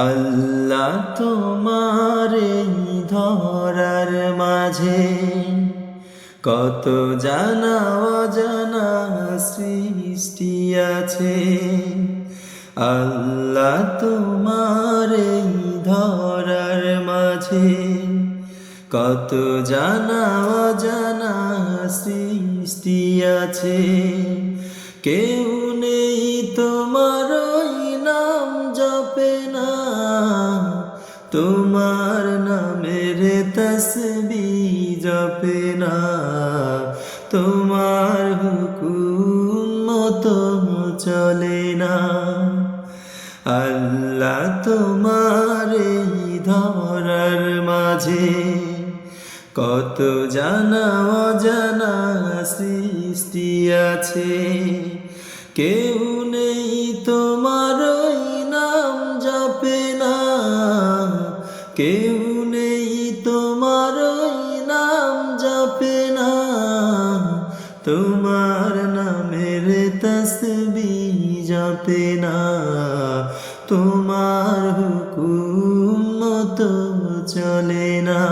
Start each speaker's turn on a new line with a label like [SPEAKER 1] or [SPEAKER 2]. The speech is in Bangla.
[SPEAKER 1] আল্লাহ তোমার এই ধরার মাঝে কত জানা অজানা সৃষ্টি আছে। আল্লাহ তোমার এই ধরার মাঝে কত জানা অজানা সৃষ্টি আছে। কেউ নেই তোমার ওই নাম জপে না, তোমার নামের তসবিহ জপে না, তোমার হুকুম মতো চলে না। আল্লাহ তোমার এই ধরার মাঝে কত জানা অজানা সৃষ্টি আছে। কেউ নেই তোমার ওই নাম জপে না, কেউ নেই তোমার ওই নাম জপে না, তোমার নামের তসবিহ জপে না, তোমার হুকুম মতো চলে না।